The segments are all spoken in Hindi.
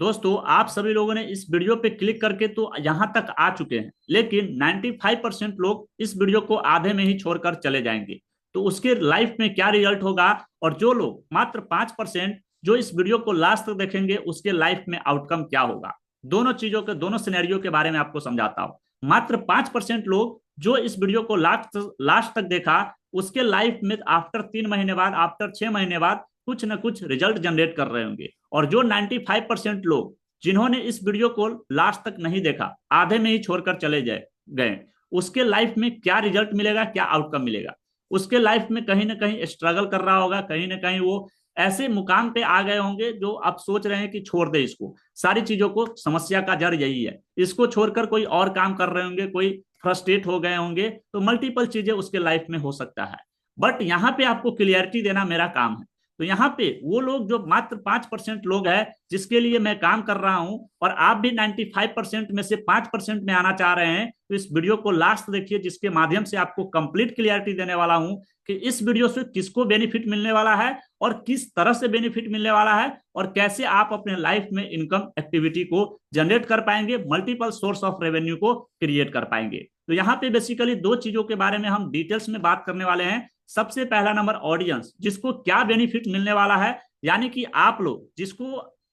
दोस्तों आप सभी लोगों ने इस वीडियो पे क्लिक करके तो यहाँ तक आ चुके हैं, लेकिन 95% लोग इस वीडियो को आधे में ही छोड़कर चले जाएंगे। तो उसके लाइफ में क्या रिजल्ट होगा, और जो लोग मात्र 5% जो इस वीडियो को लास्ट तक देखेंगे उसके लाइफ में आउटकम क्या होगा। दोनों चीजों के दोनों सिनेरियो के बारे में आपको समझाता हूँ। मात्र 5% लोग जो इस वीडियो को लास्ट लास्ट तक देखा, उसके लाइफ में आफ्टर 3 महीने बाद, आफ्टर 6 महीने बाद कुछ ना कुछ रिजल्ट जनरेट कर रहे होंगे। और जो 95% लोग जिन्होंने इस वीडियो को लास्ट तक नहीं देखा, आधे में ही छोड़कर चले जाए गए, उसके लाइफ में क्या रिजल्ट मिलेगा, क्या आउटकम मिलेगा। उसके लाइफ में कहीं ना कहीं स्ट्रगल कर रहा होगा, कहीं ना कहीं वो ऐसे मुकाम पे आ गए होंगे जो आप सोच रहे हैं कि छोड़ दे इसको। सारी चीजों को, समस्या का जड़ यही है, इसको छोड़कर कोई और काम कर रहे होंगे, कोई फ्रस्ट्रेट हो गए होंगे, तो मल्टीपल चीजें उसके लाइफ में हो सकता है। बट यहाँ पे आपको क्लियरिटी देना मेरा काम है। तो यहाँ पे वो लोग जो मात्र 5% लोग हैं जिसके लिए मैं काम कर रहा हूं, और आप भी 95% में से 5% में आना चाह रहे हैं, तो इस वीडियो को लास्ट देखिए, जिसके माध्यम से आपको कंप्लीट क्लियरिटी देने वाला हूं कि इस वीडियो से किसको बेनिफिट मिलने वाला है और किस तरह से बेनिफिट मिलने वाला है, और कैसे आप अपने लाइफ में इनकम एक्टिविटी को जनरेट कर पाएंगे, मल्टीपल सोर्स ऑफ रेवेन्यू को क्रिएट कर पाएंगे। तो यहाँ पे बेसिकली दो चीजों के बारे में हम डिटेल्स में बात करने वाले हैं। सबसे पहला नंबर ऑडियंस, जिसको क्या बेनिफिट मिलने वाला है, यानी कि आप लोग जिसको,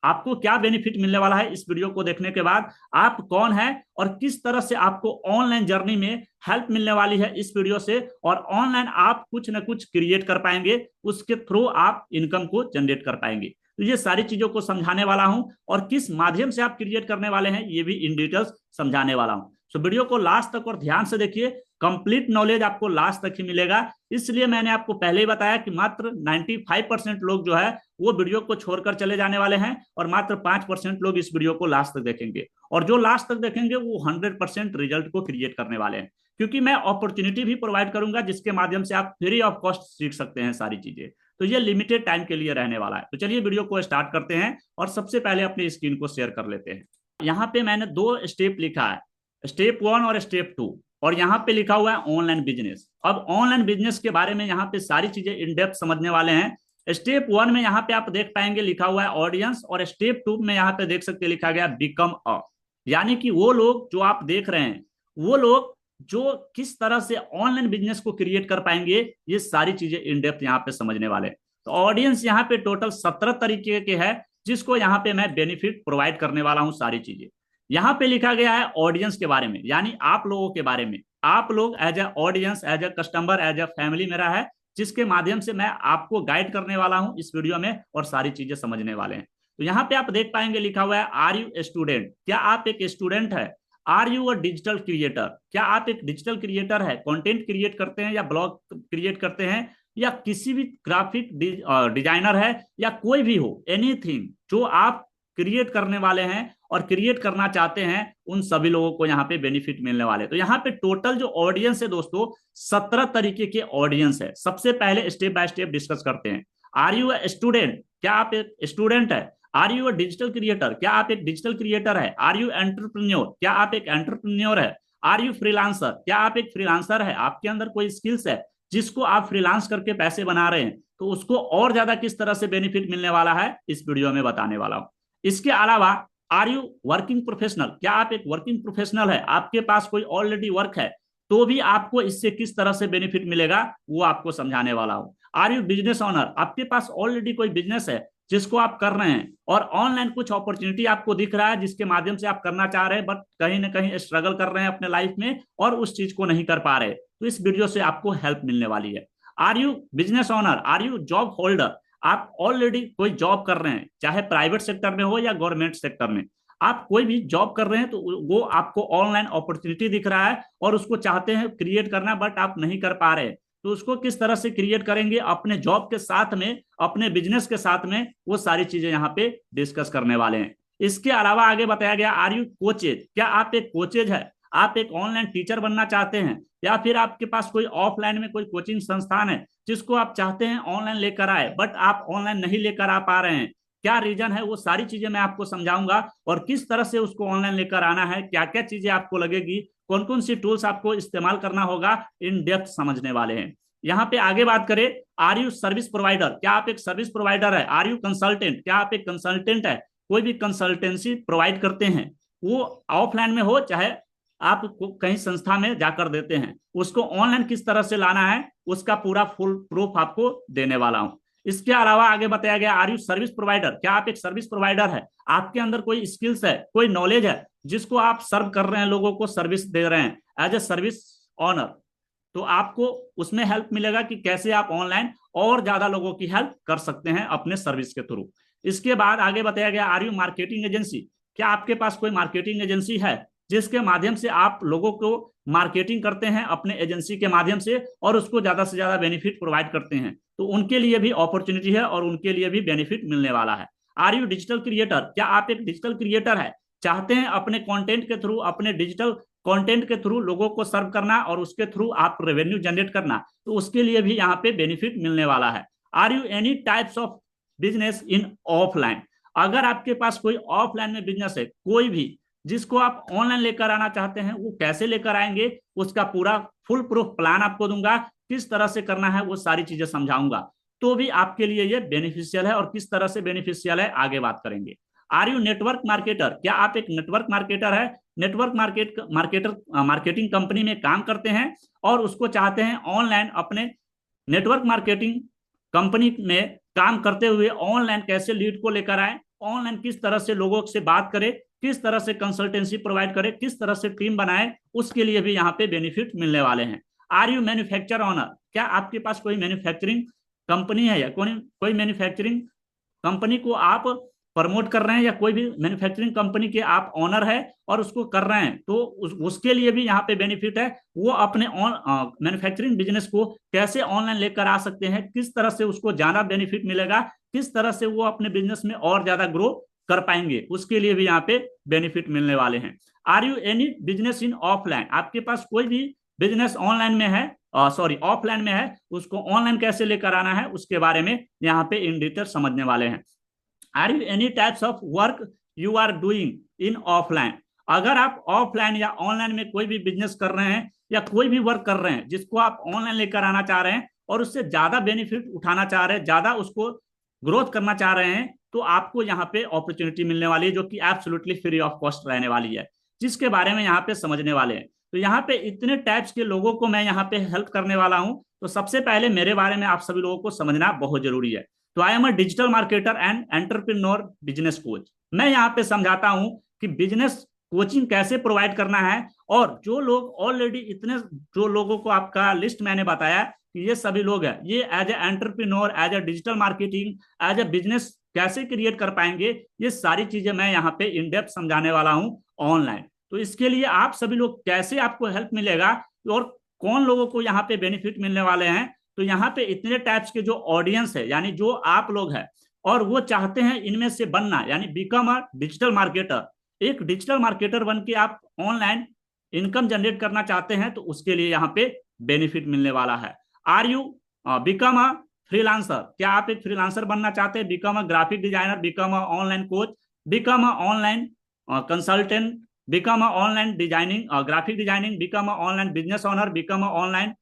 आपको क्या बेनिफिट मिलने वाला है इस वीडियो को देखने के बाद, आप कौन है और किस तरह से आपको ऑनलाइन जर्नी में हेल्प मिलने वाली है इस वीडियो से, और ऑनलाइन आप कुछ ना कुछ क्रिएट कर पाएंगे, उसके थ्रू आप इनकम को जनरेट कर पाएंगे। तो ये सारी चीजों को समझाने वाला हूं, और किस माध्यम से आप क्रिएट करने वाले हैं ये भी इन डिटेल्स समझाने वाला हूं। तो वीडियो को लास्ट तक और ध्यान से देखिए, कंप्लीट नॉलेज आपको लास्ट तक ही मिलेगा। इसलिए मैंने आपको पहले ही बताया कि मात्र 95% लोग जो है वो वीडियो को छोड़कर चले जाने वाले हैं, और मात्र 5% लोग इस वीडियो को लास्ट तक देखेंगे, और जो लास्ट तक देखेंगे वो 100% रिजल्ट को क्रिएट करने वाले हैं। क्योंकि मैं अपॉर्चुनिटी भी प्रोवाइड करूंगा जिसके माध्यम से आप फ्री ऑफ कॉस्ट सीख सकते हैं सारी चीजें। तो ये लिमिटेड टाइम के लिए रहने वाला है। तो चलिए वीडियो को स्टार्ट करते हैं, और सबसे पहले अपनी स्क्रीन को शेयर कर लेते हैं। यहाँ पे मैंने दो स्टेप लिखा है, स्टेप 1 और स्टेप 2, और यहाँ पे लिखा हुआ है ऑनलाइन बिजनेस। अब ऑनलाइन बिजनेस के बारे में यहाँ पे सारी चीजें इन डेप्थ समझने वाले हैं। स्टेप 1 में यहाँ पे आप देख पाएंगे लिखा हुआ है ऑडियंस, और स्टेप 2 में यहाँ पे देख सकते हैं लिखा गया बिकम अ, यानी कि वो लोग जो आप देख रहे हैं, वो लोग जो किस तरह से ऑनलाइन बिजनेस को क्रिएट कर पाएंगे, ये सारी चीजें इन डेप्थ यहाँ पे समझने वाले हैं। तो ऑडियंस यहाँ पे टोटल 17 तरीके के है, जिसको यहाँ पे मैं बेनिफिट प्रोवाइड करने वाला हूँ सारी चीजें। यहाँ पे लिखा गया है ऑडियंस के बारे में, यानी आप लोगों के बारे में। आप लोग as a audience, as a customer, as a family मेरा है, जिसके माध्यम से मैं आपको गाइड करने वाला हूं इस वीडियो में, और सारी चीजें समझने वाले हैं। तो यहाँ पे आप देख पाएंगे लिखा हुआ है आर यू स्टूडेंट, क्या आप एक स्टूडेंट है? Are you a digital creator, क्या आप एक डिजिटल क्रिएटर है, कंटेंट क्रिएट करते हैं या ब्लॉग क्रिएट करते हैं, या किसी भी ग्राफिक डिजाइनर है, या कोई भी हो, एनीथिंग जो आप क्रिएट करने वाले हैं और क्रिएट करना चाहते हैं, उन सभी लोगों को यहाँ पे बेनिफिट मिलने वाले। तो यहाँ पे टोटल जो ऑडियंस है दोस्तों, 17 तरीके के ऑडियंस है। सबसे पहले स्टेप बाय स्टेप डिस्कस करते हैं। आर यू ए स्टूडेंट, क्या आप एक स्टूडेंट है? Are you a digital creator, क्या आप एक डिजिटल क्रिएटर है? आर यू एंटरप्रेन्योर, क्या आप एक एंटरप्रेन्योर है? आर यू फ्रीलांसर, क्या आप एक फ्रीलांसर है? आपके अंदर कोई स्किल्स है जिसको आप फ्रीलांस करके पैसे बना रहे हैं, तो उसको और ज्यादा किस तरह से बेनिफिट मिलने वाला है इस वीडियो में बताने वाला हूं। इसके अलावा आर यू वर्किंग प्रोफेशनल, क्या आप एक वर्किंग प्रोफेशनल है, आपके पास कोई ऑलरेडी वर्क है, तो भी आपको इससे किस तरह से बेनिफिट मिलेगा वो आपको समझाने वाला हूं। आर यू बिजनेस ओनर, आपके पास ऑलरेडी कोई बिजनेस है जिसको आप कर रहे हैं, और ऑनलाइन कुछ अपॉर्चुनिटी आपको दिख रहा है जिसके माध्यम से आप करना चाह रहे हैं, बट कहीं ना कहीं स्ट्रगल कर रहे हैं अपने लाइफ में और उस चीज को नहीं कर पा रहे, तो इस वीडियो से आपको हेल्प मिलने वाली है। Are you business owner, are you job holder, आप ऑलरेडी कोई जॉब कर रहे हैं, चाहे प्राइवेट सेक्टर में हो या गवर्नमेंट सेक्टर में, आप कोई भी जॉब कर रहे हैं, तो वो आपको ऑनलाइन अपॉर्चुनिटी दिख रहा है और उसको चाहते हैं क्रिएट करना, बट आप नहीं कर पा रहे, तो उसको किस तरह से क्रिएट करेंगे अपने जॉब के साथ में, अपने बिजनेस के साथ में, वो सारी चीजें यहाँ पे डिस्कस करने वाले हैं। इसके अलावा आगे बताया गया आर यू कोचेज, क्या आप एक कोचेज है, आप एक ऑनलाइन टीचर बनना चाहते हैं, या फिर आपके पास कोई ऑफलाइन में कोई कोचिंग संस्थान है जिसको आप चाहते हैं ऑनलाइन लेकर आए, बट आप ऑनलाइन नहीं लेकर आ पा रहे हैं, क्या रीजन है, वो सारी चीजें मैं आपको समझाऊंगा, और किस तरह से उसको ऑनलाइन लेकर आना है, क्या क्या चीजें आपको लगेगी, कौन कौन सी टूल्स आपको इस्तेमाल करना होगा, इन डेप्थ समझने वाले हैं। यहाँ पे आगे बात करें, आर यू सर्विस प्रोवाइडर, क्या आप एक सर्विस प्रोवाइडर है? आर यू कंसल्टेंट, क्या आप एक कंसल्टेंट है? कोई भी कंसल्टेंसी प्रोवाइड करते हैं, वो ऑफलाइन में हो चाहे आप कहीं संस्था में जाकर देते हैं, उसको ऑनलाइन किस तरह से लाना है उसका पूरा फुल प्रूफ आपको देने वाला हूं। इसके अलावा आगे बताया गया, आर यू सर्विस प्रोवाइडर, क्या आप एक सर्विस प्रोवाइडर है, आपके अंदर कोई स्किल्स है, कोई नॉलेज है जिसको आप सर्व कर रहे हैं, लोगों को सर्विस दे रहे हैं एज ए सर्विस ऑनर, तो आपको उसमें हेल्प मिलेगा कि कैसे आप ऑनलाइन और ज्यादा लोगों की हेल्प कर सकते हैं अपने सर्विस के थ्रू। इसके बाद आगे बताया गया, आर यू मार्केटिंग एजेंसी, क्या आपके पास कोई मार्केटिंग एजेंसी है जिसके माध्यम से आप लोगों को मार्केटिंग करते हैं अपने एजेंसी के माध्यम से और उसको ज्यादा से ज्यादा बेनिफिट प्रोवाइड करते हैं, तो उनके लिए भी अपॉर्चुनिटी है और उनके लिए भी बेनिफिट मिलने वाला है। आर यू डिजिटल क्रिएटर, क्या आप एक डिजिटल क्रिएटर है, चाहते हैं अपने कंटेंट के थ्रू, अपने डिजिटल कंटेंट के थ्रू लोगों को सर्व करना और उसके थ्रू आप रेवेन्यू जनरेट करना, तो उसके लिए भी यहाँ पे बेनिफिट मिलने वाला है। Are you any types of business in offline, अगर आपके पास कोई ऑफलाइन में बिजनेस है कोई भी जिसको आप ऑनलाइन लेकर आना चाहते हैं, वो कैसे लेकर आएंगे उसका पूरा फुल प्रूफ प्लान आपको दूंगा, किस तरह से करना है वो सारी चीजें समझाऊंगा, तो भी आपके लिए ये बेनिफिशियल है और किस तरह से बेनिफिशियल है आगे बात करेंगे। आर यू नेटवर्क मार्केटर, क्या आप एक नेटवर्क मार्केटर है, नेटवर्क मार्केटिंग कंपनी में काम करते हैं और उसको चाहते हैं ऑनलाइन अपने नेटवर्क मार्केटिंग कंपनी में काम करते हुए ऑनलाइन कैसे लीड को लेकर आए, ऑनलाइन किस तरह से लोगों से बात करें, किस तरह से कंसल्टेंसी प्रोवाइड करें, किस तरह से टीम बनाए, उसके लिए भी यहाँ पे बेनिफिट मिलने वाले हैं। आर यू मैन्युफैक्चर ऑनर, क्या आपके पास कोई मैन्युफैक्चरिंग कंपनी है या कोई मैन्युफैक्चरिंग कंपनी को आप प्रमोट कर रहे हैं या कोई भी मैन्युफैक्चरिंग कंपनी के आप ऑनर है और उसको कर रहे हैं, तो उसके लिए भी यहाँ पे बेनिफिट है, वो अपने मैन्युफैक्चरिंग बिजनेस को कैसे ऑनलाइन लेकर आ सकते हैं, किस तरह से उसको ज्यादा बेनिफिट मिलेगा, किस तरह से वो अपने बिजनेस में और ज्यादा ग्रो कर पाएंगे, उसके लिए भी यहाँ पे बेनिफिट मिलने वाले हैं। Are you any business in offline, आपके पास कोई भी बिजनेस ऑनलाइन में है, सॉरी ऑफलाइन में है, उसको ऑनलाइन कैसे लेकर आना है उसके बारे में यहाँ पे इन डिटेल समझने वाले हैं। Are you any types of work you are doing in offline, अगर आप ऑफलाइन या ऑनलाइन में कोई भी बिजनेस कर रहे हैं या कोई भी वर्क कर रहे हैं जिसको आप ऑनलाइन लेकर आना चाह रहे हैं और उससे ज्यादा बेनिफिट उठाना चाह रहे हैं, ज्यादा उसको ग्रोथ करना चाह रहे हैं, तो आपको यहाँ पे अपॉर्चुनिटी मिलने वाली है जो कि एब्सोल्युटली फ्री ऑफ कॉस्ट रहने वाली है, जिसके बारे में यहाँ पे समझने वाले हैं। तो यहाँ पे इतने टाइप्स के लोगों को मैं यहाँ पे हेल्प करने वाला हूँ, तो सबसे पहले मेरे बारे में आप सभी लोगों को समझना बहुत जरूरी है। तो I am a digital marketer and entrepreneur business coach, मैं यहाँ पे समझाता हूँ कि बिजनेस कोचिंग कैसे प्रोवाइड करना है, और जो लोग ऑलरेडी इतने जो लोगों को आपका लिस्ट मैंने बताया कि ये सभी लोग हैं, ये as a entrepreneur, as a digital marketing, as a business कैसे क्रिएट कर पाएंगे, ये सारी चीजें मैं यहाँ पे इन डेप्थ समझाने वाला हूँ ऑनलाइन। तो इसके लिए आप सभी लोग कैसे आपको हेल्प मिलेगा और कौन लोगों को यहाँ पे बेनिफिट मिलने वाले हैं, तो यहाँ पे इतने टाइप्स के जो ऑडियंस है यानी जो आप लोग हैं और वो चाहते हैं इनमें से बनना, यानी बिकम अ डिजिटल मार्केटर, एक डिजिटल मार्केटर बन के आप ऑनलाइन इनकम जनरेट करना चाहते हैं, तो उसके लिए यहाँ पे बेनिफिट मिलने वाला है। Are you become a freelancer, क्या आप एक फ्रीलांसर बनना चाहते हैं, become a graphic designer, become a online coach, become a online consultant, become a online designing graphic designing, become a online business owner, become a online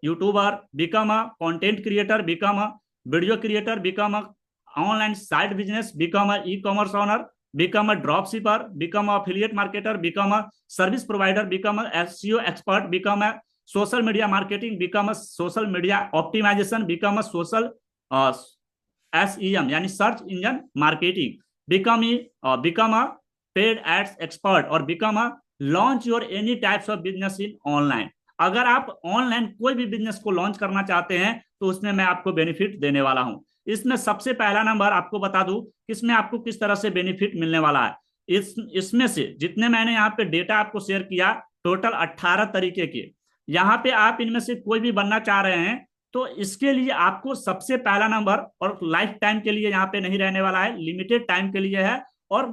YouTuber, become a content creator, become a video creator, become a online side business, become a e commerce owner, become a drop shipper, become a affiliate marketer, become a service provider, become a SEO expert, become a social media marketing, become a social media optimization, become a social uh, SEM यानी search engine marketing, become a paid ads expert और become a launch your any types of business in online। अगर आप ऑनलाइन कोई भी बिजनेस को लॉन्च करना चाहते हैं तो उसमें मैं आपको बेनिफिट देने वाला हूं। इसमें सबसे पहला नंबर आपको बता दूं इसमें आपको किस तरह से बेनिफिट मिलने वाला है। इसमें से जितने मैंने यहाँ पे डेटा आपको शेयर किया, टोटल 18 तरीके के, यहाँ पे आप इनमें से कोई भी बनना चाह रहे हैं तो इसके लिए आपको सबसे पहला नंबर, और लाइफ टाइम के लिए यहाँ पे नहीं रहने वाला है, लिमिटेड टाइम के लिए है, और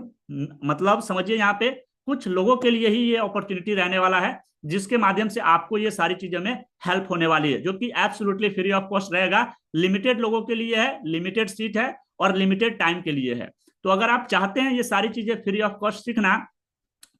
मतलब समझिए यहाँ पे कुछ लोगों के लिए ही ये अपॉर्चुनिटी रहने वाला है जिसके माध्यम से आपको ये सारी चीजों में हेल्प होने वाली है, जो कि एब्सोल्युटली फ्री ऑफ कॉस्ट रहेगा, लिमिटेड लोगों के लिए है, लिमिटेड सीट है और लिमिटेड टाइम के लिए है। तो अगर आप चाहते हैं ये सारी चीजें फ्री ऑफ कॉस्ट सीखना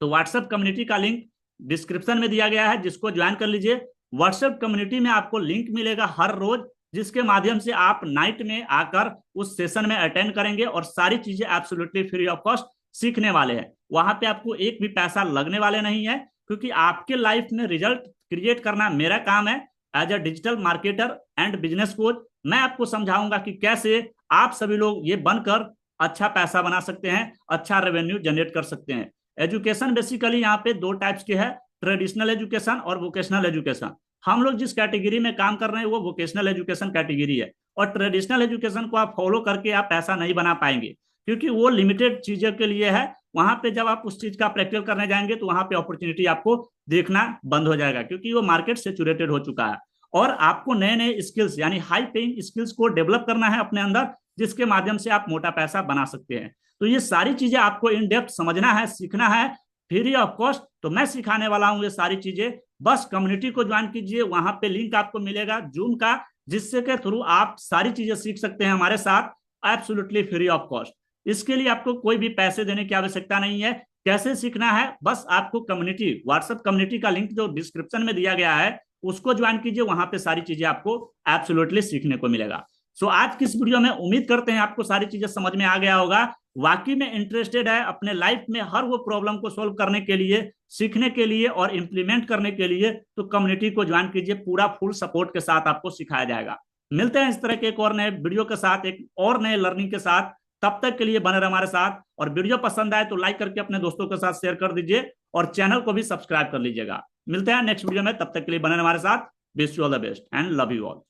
तो व्हाट्सएप कम्युनिटी का लिंक डिस्क्रिप्शन में दिया गया है, जिसको ज्वाइन कर लीजिए। व्हाट्सएप कम्युनिटी में आपको लिंक मिलेगा हर रोज, जिसके माध्यम से आप नाइट में आकर उस सेशन में अटेंड करेंगे और सारी चीजें एब्सोल्युटली फ्री ऑफ कॉस्ट सीखने वाले हैं। वहां पे आपको एक भी पैसा लगने वाले नहीं है, क्योंकि आपके लाइफ में रिजल्ट क्रिएट करना मेरा काम है। As a digital marketer and business coach मैं आपको समझाऊंगा कि कैसे आप सभी लोग ये बनकर अच्छा पैसा बना सकते हैं, अच्छा रेवेन्यू जनरेट कर सकते हैं। एजुकेशन बेसिकली यहाँ पे दो टाइप्स के है, ट्रेडिशनल एजुकेशन और वोकेशनल एजुकेशन। हम लोग जिस कैटेगरी में काम कर रहे हैं वो वोकेशनल एजुकेशन कैटेगरी है, और ट्रेडिशनल एजुकेशन को आप फॉलो करके आप पैसा नहीं बना पाएंगे, क्योंकि वो लिमिटेड चीजों के लिए है। वहां पे जब आप उस चीज का प्रैक्टिकल करने जाएंगे तो वहां पे अपॉर्चुनिटी आपको देखना बंद हो जाएगा, क्योंकि वो मार्केट सेचुरेटेड हो चुका है। और आपको नए नए स्किल्स यानी हाई पेइंग स्किल्स को डेवलप करना है अपने अंदर, जिसके माध्यम से आप मोटा पैसा बना सकते हैं। तो ये सारी चीजें आपको इन डेप्थ समझना है, सीखना है, फ्री ऑफ कॉस्ट। तो मैं सिखाने वाला हूँ ये सारी चीजें। बस कम्युनिटी को ज्वाइन कीजिए, वहां पे लिंक आपको मिलेगा जूम का, जिससे के थ्रू आप सारी चीजें सीख सकते हैं हमारे साथ एब्सोल्युटली फ्री ऑफ कॉस्ट। इसके लिए आपको कोई भी पैसे देने की आवश्यकता नहीं है। कैसे सीखना है, बस आपको कम्युनिटी, व्हाट्सएप कम्युनिटी का लिंक जो डिस्क्रिप्शन में दिया गया है उसको ज्वाइन कीजिए, वहां पे सारी चीजें आपको एब्सोल्युटली सीखने को मिलेगा। सो आज की इस वीडियो में उम्मीद करते हैं आपको सारी चीजें समझ में आ गया होगा। वाकई में इंटरेस्टेड है अपने लाइफ में हर वो प्रॉब्लम को सोल्व करने के लिए, सीखने के लिए और इंप्लीमेंट करने के लिए, तो कम्युनिटी को ज्वाइन कीजिए, पूरा फुल सपोर्ट के साथ आपको सिखाया जाएगा। मिलते हैं इस तरह के एक और नए वीडियो के साथ, एक और नए लर्निंग के साथ। तब तक के लिए बने रहे हमारे साथ, और वीडियो पसंद आए तो लाइक करके अपने दोस्तों के साथ शेयर कर दीजिए, और चैनल को भी सब्सक्राइब कर लीजिएगा। मिलते हैं नेक्स्ट वीडियो में, तब तक के लिए बने रहे हमारे साथ। Wish you all the best and love you all.